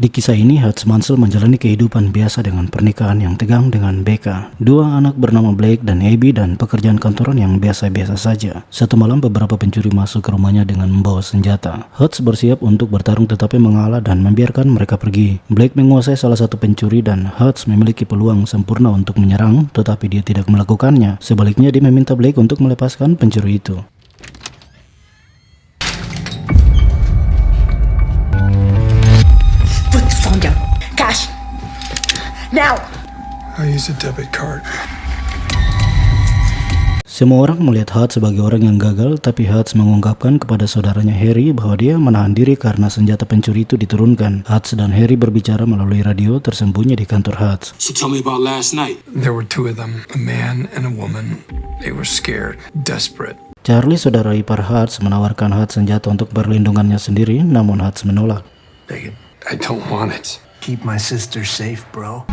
Di kisah ini, Hutz Mansell menjalani kehidupan biasa dengan pernikahan yang tegang dengan Becca. Dua anak bernama Blake dan Abby dan pekerjaan kantoran yang biasa-biasa saja. Satu malam beberapa pencuri masuk ke rumahnya dengan membawa senjata. Hutz bersiap untuk bertarung tetapi mengalah dan membiarkan mereka pergi. Blake menguasai salah satu pencuri dan Hutz memiliki peluang sempurna untuk menyerang, tetapi dia tidak melakukannya. Sebaliknya, dia meminta Blake untuk melepaskan pencuri itu. Cash. Now. I use a debit card. Semua orang melihat Hutz sebagai orang yang gagal, tapi Hutz mengungkapkan kepada saudaranya Harry bahwa dia menahan diri karena senjata pencuri itu diturunkan. Hutz dan Harry berbicara melalui radio tersembunyi di kantor Hutz. So tell me about last night. There were two of them, a man and a woman. They were scared, desperate. Charlie, saudara ipar Hutz, menawarkan Hutz senjata untuk perlindungannya sendiri, namun Hutz menolak. Take it. I don't want it. Keep my sister safe, bro.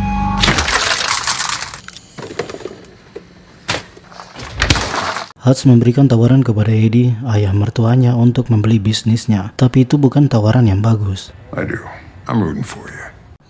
Hutz memberikan tawaran kepada Eddie, ayah mertuanya, untuk membeli bisnisnya. Tapi itu bukan tawaran yang bagus. I do. I'm rooting for you.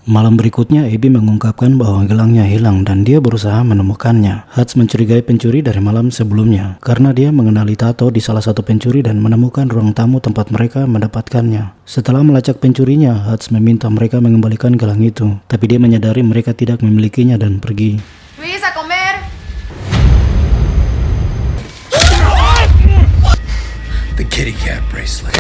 Malam berikutnya, Abby mengungkapkan bahwa gelangnya hilang dan dia berusaha menemukannya. Hutz mencurigai pencuri dari malam sebelumnya karena dia mengenali tato di salah satu pencuri dan menemukan ruang tamu tempat mereka mendapatkannya. Setelah melacak pencurinya, Hutz meminta mereka mengembalikan gelang itu, tapi dia menyadari mereka tidak memilikinya dan pergi. Luis, a comer. The kitty cat bracelet.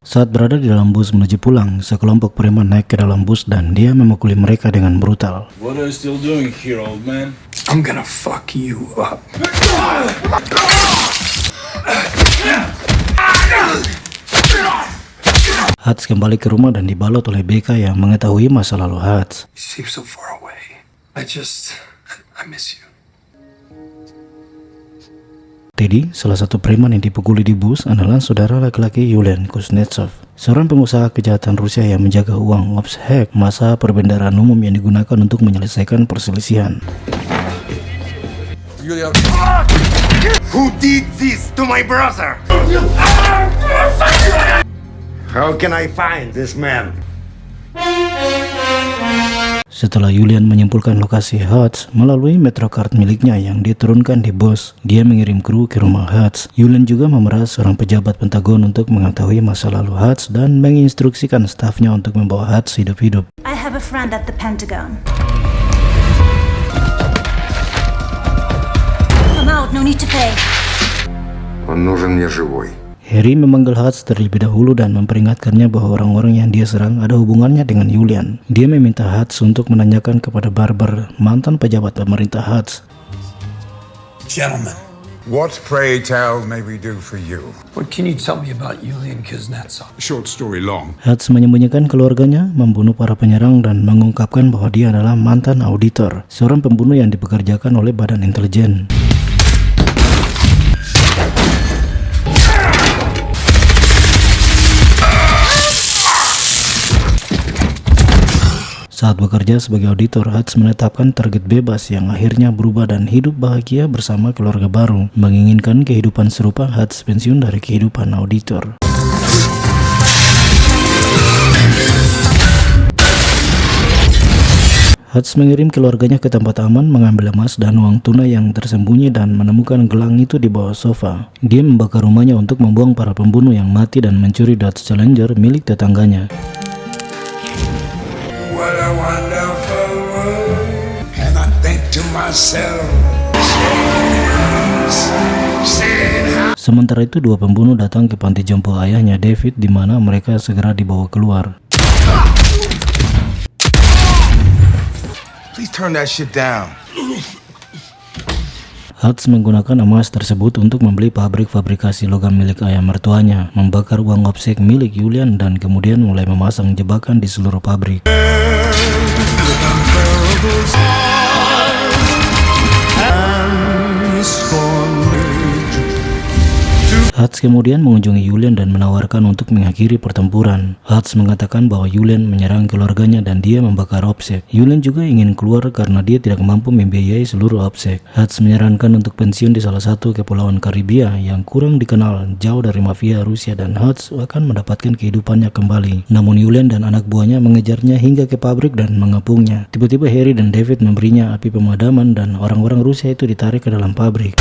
Saat berada di dalam bus menuju pulang, sekelompok preman naik ke dalam bus dan dia memukuli mereka dengan brutal. What are you still doing here, old man? I'm gonna fuck you up. Hutz kembali ke rumah dan dibalot oleh Becca yang mengetahui masa lalu Hutz. You seem so far away. I miss you. Teddy, salah satu preman yang dipukuli di bus, adalah saudara laki-laki Yulian Kuznetsov, seorang pengusaha kejahatan Rusia yang menjaga uang Obshek, masa perbendaharaan umum yang digunakan untuk menyelesaikan perselisihan. Who did this to my brother? How can I find this man? Setelah Yulian menyimpulkan lokasi Hutz melalui Metrocard miliknya yang diturunkan di bus, dia mengirim kru ke rumah Hutz. Yulian juga memeras seorang pejabat Pentagon untuk mengetahui masa lalu Hutz dan menginstruksikan stafnya untuk membawa Hutz hidup-hidup. I have a friend at the Pentagon. I'm out, no need to pay. Он нужен мне живой. Harry memanggil Hutz terlebih dahulu dan memperingatkannya bahwa orang-orang yang dia serang ada hubungannya dengan Yulian. Dia meminta Hutz untuk menanyakan kepada Barber, mantan pejabat pemerintah Hutz. Gentlemen, What, pray tell, may we do for you? what can you tell me about Yulian Kuznetsov? Short story long. Hutz menyembunyikan keluarganya, membunuh para penyerang, dan mengungkapkan bahwa dia adalah mantan auditor, seorang pembunuh yang dipekerjakan oleh badan intelijen. Saat bekerja sebagai auditor, Hutz menetapkan target bebas yang akhirnya berubah dan hidup bahagia bersama keluarga baru. Menginginkan kehidupan serupa, Hutz pensiun dari kehidupan auditor. Hutz mengirim keluarganya ke tempat aman, mengambil emas dan uang tunai yang tersembunyi dan menemukan gelang itu di bawah sofa. Dia membakar rumahnya untuk membuang para pembunuh yang mati dan mencuri Dodge Challenger milik tetangganya. What a wonderful world. And I think to myself, Sementara itu, dua pembunuh datang ke panti jompo ayahnya David, di mana mereka segera dibawa keluar. please turn that shit down. Hutz menggunakan emas tersebut untuk membeli pabrik fabrikasi logam milik ayah mertuanya, membakar uang Obshek milik Yulian, dan kemudian mulai memasang jebakan di seluruh pabrik. Hutz kemudian mengunjungi Julian dan menawarkan untuk mengakhiri pertempuran. Hutz mengatakan bahwa Julian menyerang keluarganya dan dia membakar Obsek. Julian juga ingin keluar karena dia tidak mampu membiayai seluruh Obsek. Hutz menyarankan untuk pensiun di salah satu kepulauan Karibia yang kurang dikenal, jauh dari mafia Rusia, dan Hutz akan mendapatkan kehidupannya kembali. Namun Julian dan anak buahnya mengejarnya hingga ke pabrik dan mengepungnya. Tiba-tiba Harry dan David memberinya api pemadaman dan orang-orang Rusia itu ditarik ke dalam pabrik.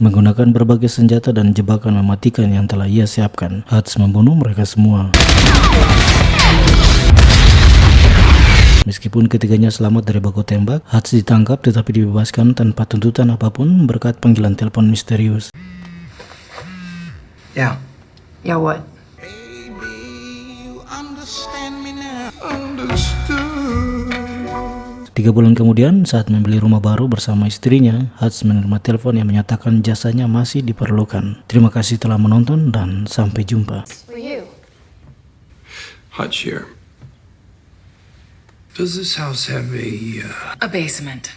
Menggunakan berbagai senjata dan jebakan mematikan yang telah ia siapkan, Hutz membunuh mereka semua. Meskipun ketiganya selamat dari baku tembak, Hutz ditangkap tetapi dibebaskan tanpa tuntutan apapun berkat panggilan telepon misterius. Yeah. Yeah, what? 3 bulan kemudian, saat membeli rumah baru bersama istrinya, Hutz menerima telepon yang menyatakan jasanya masih diperlukan. Terima kasih telah menonton dan sampai jumpa. For you. Hutch here. Does this house have A basement.